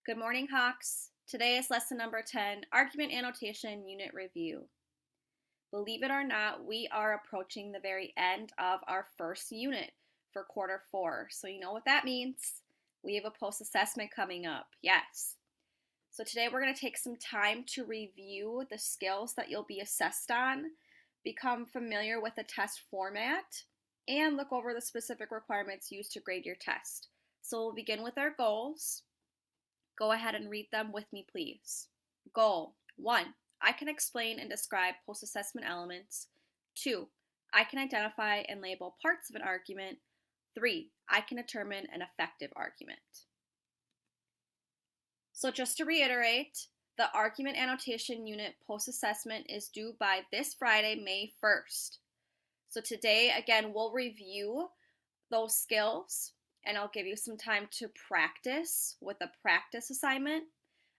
Good morning, Hawks. Today is lesson number 10, Argument Annotation Unit Review. Believe it or not, we are approaching the very end of our first unit for quarter 4. So you know what that means. We have a post-assessment coming up. Yes. So today we're going to take some time to review the skills that you'll be assessed on, become familiar with the test format, and look over the specific requirements used to grade your test. So we'll begin with our goals. Go ahead and read them with me, please. Goal 1. I can explain and describe post-assessment elements. 2. I can identify and label parts of an argument. 3. I can determine an effective argument. So just to reiterate, the argument annotation unit post-assessment is due by this Friday, May 1st. So today, again, we'll review those skills, and I'll give you some time to practice with a practice assignment.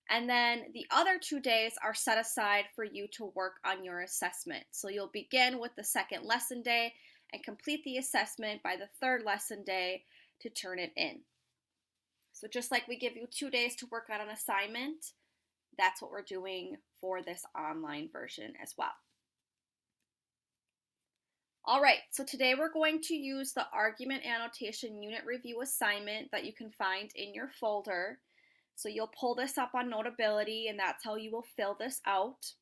And then the other 2 days are set aside for you to work on your assessment. So you'll begin with the second lesson day and complete the assessment by the third lesson day to turn it in. So just like we give you 2 days to work on an assignment, that's what we're doing for this online version as well. All right, so today we're going to use the Argument Annotation Unit Review assignment that you can find in your folder. So you'll pull this up on Notability, and that's how you will fill this out.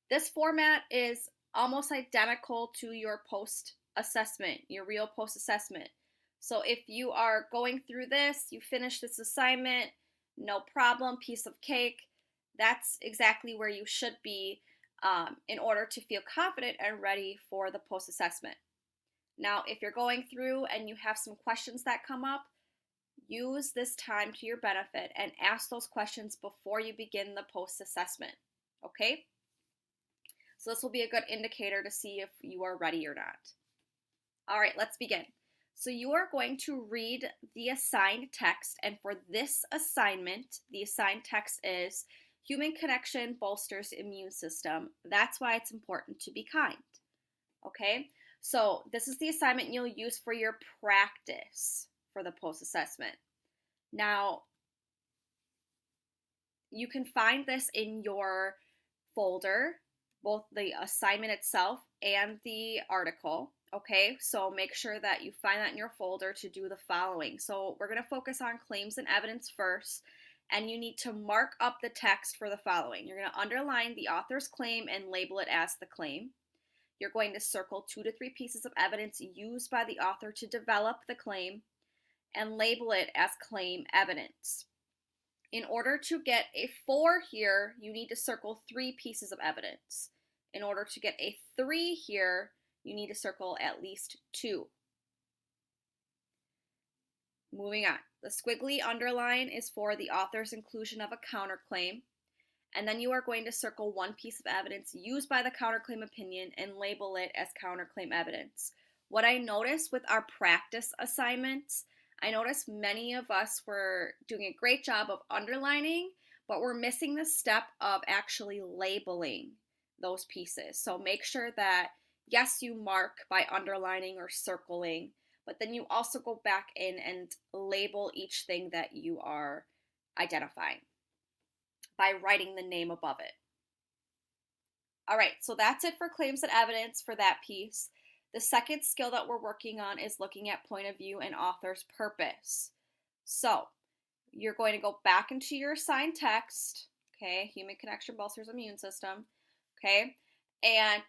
This format is almost identical to your post-assessment, your real post-assessment. So if you are going through this, you finish this assignment, no problem, piece of cake. That's exactly where you should be in order to feel confident and ready for the post-assessment. Now, if you're going through and you have some questions that come up, use this time to your benefit and ask those questions before you begin the post-assessment, okay? So this will be a good indicator to see if you are ready or not. All right, let's begin. So you are going to read the assigned text, and for this assignment, the assigned text is human connection bolsters immune system. That's why it's important to be kind. Okay, so this is the assignment you'll use for your practice for the post-assessment. Now, you can find this in your folder, both the assignment itself and the article. Okay, so make sure that you find that in your folder to do the following. So we're going to focus on claims and evidence first. And you need to mark up the text for the following. You're going to underline the author's claim and label it as the claim. You're going to circle 2 to 3 pieces of evidence used by the author to develop the claim and label it as claim evidence. In order to get a 4 here, you need to circle 3 pieces of evidence. In order to get a 3 here, you need to circle at least 2. Moving on. The squiggly underline is for the author's inclusion of a counterclaim. And then you are going to circle 1 piece of evidence used by the counterclaim opinion and label it as counterclaim evidence. What I noticed with our practice assignments, I noticed many of us were doing a great job of underlining, but we're missing the step of actually labeling those pieces. So make sure that, yes, you mark by underlining or circling, but then you also go back in and label each thing that you are identifying by writing the name above it. All right, so that's it for claims and evidence for that piece. The second skill that we're working on is looking at point of view and author's purpose. So you're going to go back into your assigned text, okay, human connection bolsters immune system, okay, and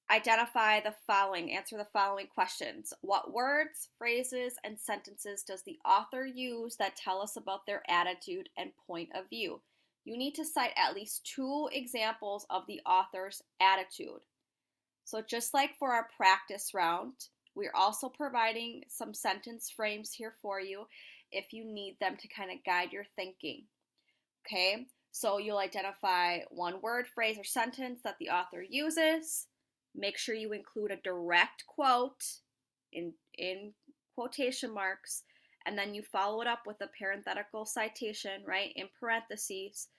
identify the following, answer the following questions. What words, phrases, and sentences does the author use that tell us about their attitude and point of view? You need to cite at least 2 examples of the author's attitude. So just like for our practice round, we're also providing some sentence frames here for you if you need them to kind of guide your thinking. Okay, so you'll identify 1 word, phrase, or sentence that the author uses. Make sure you include a direct quote in quotation marks, and then you follow it up with a parenthetical citation, right, in parentheses.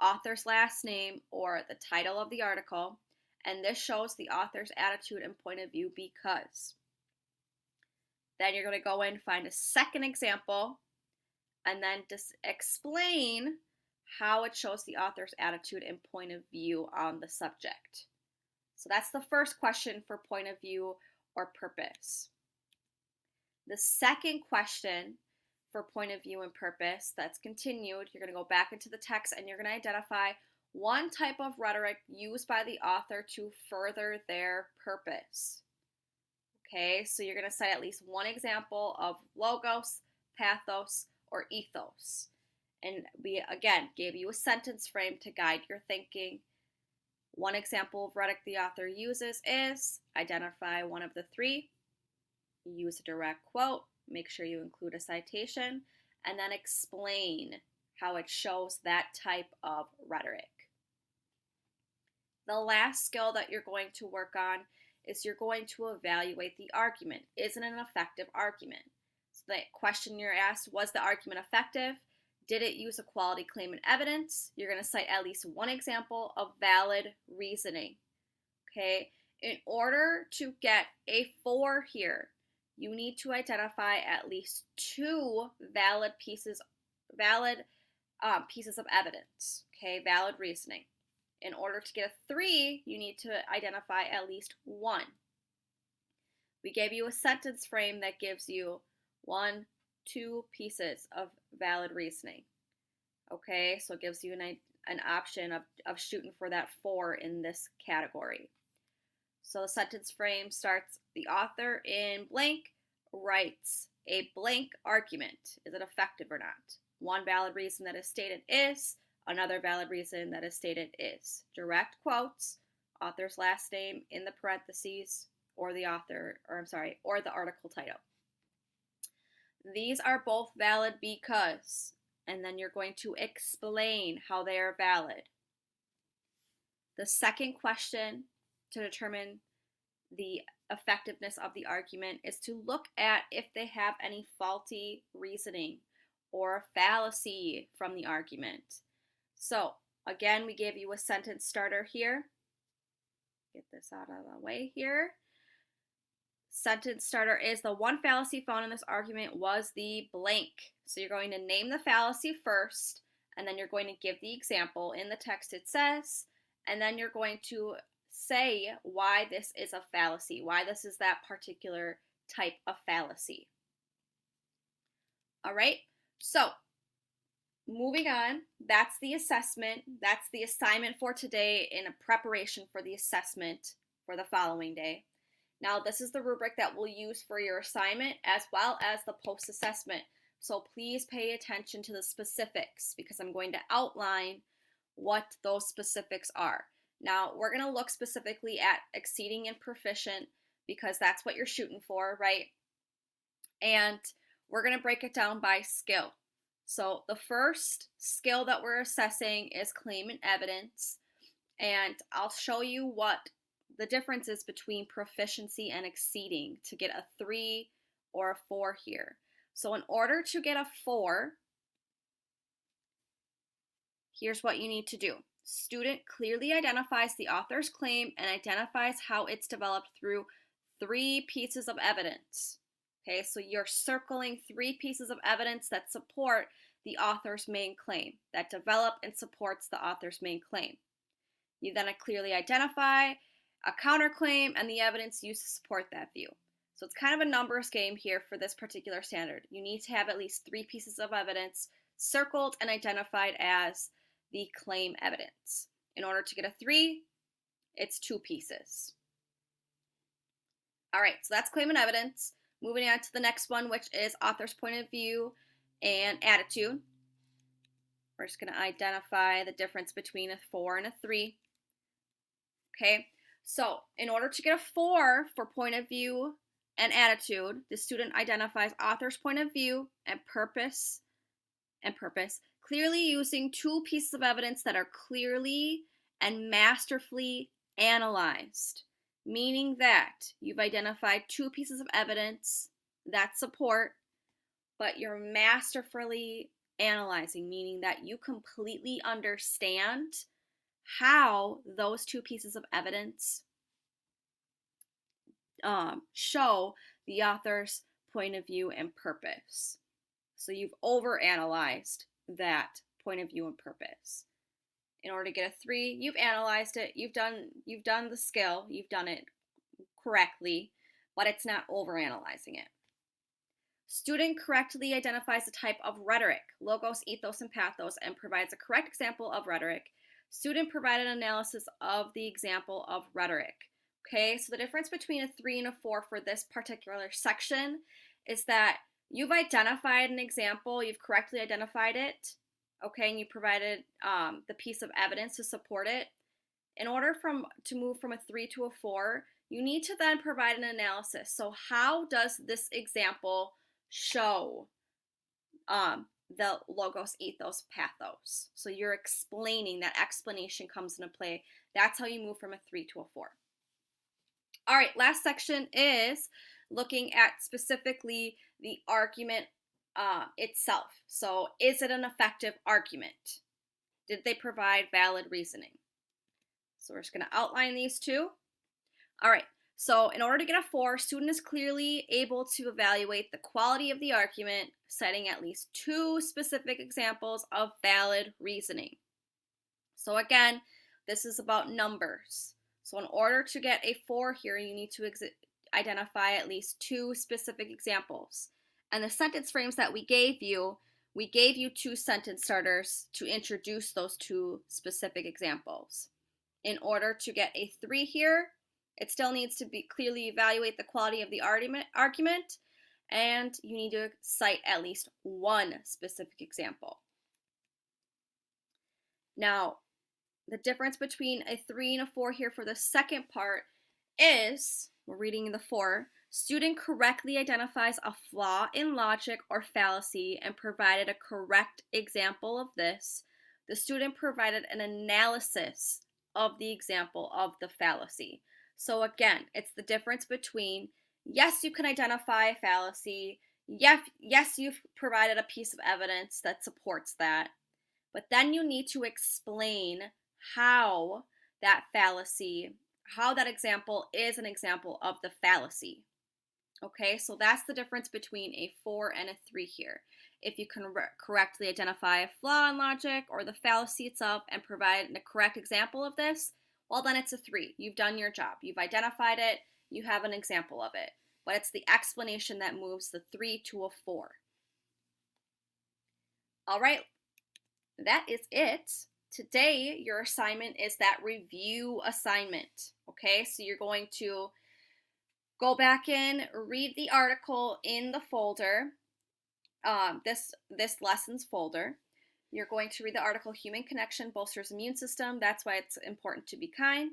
Author's last name or the title of the article, and this shows the author's attitude and point of view because. Then you're going to go in and find a second example and then just explain how it shows the author's attitude and point of view on the subject. So that's the first question for point of view or purpose. The second question for point of view and purpose that's continued, you're going to go back into the text and you're going to identify one type of rhetoric used by the author to further their purpose. Okay, so you're going to cite at least one example of logos, pathos, or ethos. And we, again, gave you a sentence frame to guide your thinking. One example of rhetoric the author uses is identify one of the three, use a direct quote, make sure you include a citation, and then explain how it shows that type of rhetoric. The last skill that you're going to work on is you're going to evaluate the argument. Is it an effective argument? So the question you're asked, was the argument effective? Did it use a quality claim and evidence? You're going to cite at least one example of valid reasoning. Okay, in order to get a 4 here, you need to identify at least 2 valid pieces of evidence. Okay, valid reasoning. In order to get a 3, you need to identify at least 1. We gave you a sentence frame that gives you 1, 2 pieces of valid reasoning. Okay, so it gives you an option of shooting for that 4 in this category. So the sentence frame starts, the author in blank writes a blank argument. Is it effective or not? One valid reason that is stated is, another valid reason that is stated is. Direct quotes, author's last name in the parentheses, or the article title. These are both valid because, and then you're going to explain how they are valid. The second question to determine the effectiveness of the argument is to look at if they have any faulty reasoning or a fallacy from the argument. So, again, we gave you a sentence starter here. Get this out of the way here. Sentence starter is the one fallacy found in this argument was the blank. So you're going to name the fallacy first, and then you're going to give the example. In the text it says, and then you're going to say why this is a fallacy, why this is that particular type of fallacy. All right, so moving on, that's the assessment. That's the assignment for today in a preparation for the assessment for the following day. Now, this is the rubric that we'll use for your assignment as well as the post-assessment. So please pay attention to the specifics because I'm going to outline what those specifics are. Now, we're going to look specifically at exceeding and proficient because that's what you're shooting for, right? And we're going to break it down by skill. So the first skill that we're assessing is claim and evidence. And I'll show you what the difference is between proficiency and exceeding to get a 3 or a 4 here. So in order to get a 4, here's what you need to do. Student clearly identifies the author's claim and identifies how it's developed through 3 pieces of evidence. Okay, so you're circling 3 pieces of evidence that support the author's main claim, that develop and supports the author's main claim. You then clearly identify a counterclaim and the evidence used to support that view. So it's kind of a numbers game here for this particular standard. You need to have at least 3 pieces of evidence circled and identified as the claim evidence. In order to get a 3, it's 2 pieces. All right, so that's claim and evidence. Moving on to the next one, which is author's point of view and attitude. We're just going to identify the difference between a 4 and a 3. Okay, so in order to get a 4 for point of view and attitude, the student identifies author's point of view and purpose, clearly using 2 pieces of evidence that are clearly and masterfully analyzed, meaning that you've identified 2 pieces of evidence that support, but you're masterfully analyzing, meaning that you completely understand how those 2 pieces of evidence show the author's point of view and purpose. So you've overanalyzed that point of view and purpose. In order to get a 3, you've analyzed it, you've done the skill, you've done it correctly, but it's not overanalyzing it. Student correctly identifies the type of rhetoric, logos, ethos, and pathos, and provides a correct example of rhetoric. Student provided analysis of the example of rhetoric. Okay, so the difference between a 3 and a 4 for this particular section is that you've identified an example, you've correctly identified it, okay, and you provided the piece of evidence to support it. In order to move from a 3 to a 4, you need to then provide an analysis. So how does this example show the logos, ethos, pathos? So you're explaining, that explanation comes into play. That's how you move from a 3 to a 4. All right, last section is looking at specifically the argument itself. So is it an effective argument? Did they provide valid reasoning? So we're just going to outline these two. All right, so in order to get a 4, student is clearly able to evaluate the quality of the argument, citing at least 2 specific examples of valid reasoning. So again, this is about numbers. So in order to get a 4 here, you need to identify at least 2 specific examples. And the sentence frames that we gave you 2 sentence starters to introduce those 2 specific examples. In order to get a 3 here, it still needs to be clearly evaluate the quality of the argument, and you need to cite at least 1 specific example. Now, the difference between a 3 and a 4 here for the second part is, we're reading the 4, student correctly identifies a flaw in logic or fallacy and provided a correct example of this. The student provided an analysis of the example of the fallacy. So again, it's the difference between, yes, you can identify a fallacy, yes, you've provided a piece of evidence that supports that, but then you need to explain how that fallacy, how that example is an example of the fallacy. Okay, so that's the difference between a 4 and a 3 here. If you can correctly identify a flaw in logic or the fallacy itself and provide a correct example of this, well, then it's a 3. You've done your job. You've identified it. You have an example of it. But it's the explanation that moves the 3 to a 4. All right, that is it. Today, your assignment is that review assignment. Okay, so you're going to go back in, read the article in the folder, this lessons folder. You're going to read the article, Human Connection Bolsters Immune System. That's why it's important to be kind.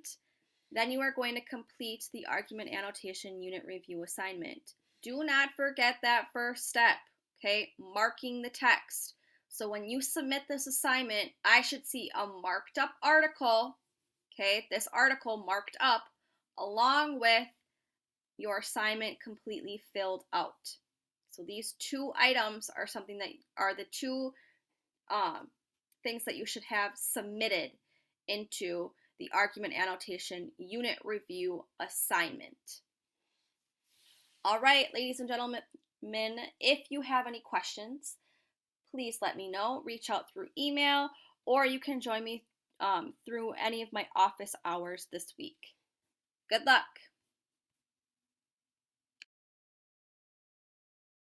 Then you are going to complete the argument annotation unit review assignment. Do not forget that first step, okay? Marking the text. So when you submit this assignment, I should see a marked up article, okay? This article marked up along with your assignment completely filled out. So these 2 items are something that are the 2 things that you should have submitted into the argument annotation unit review assignment. All right, ladies and gentlemen, if you have any questions, please let me know. Reach out through email, or you can join me through any of my office hours this week. Good luck.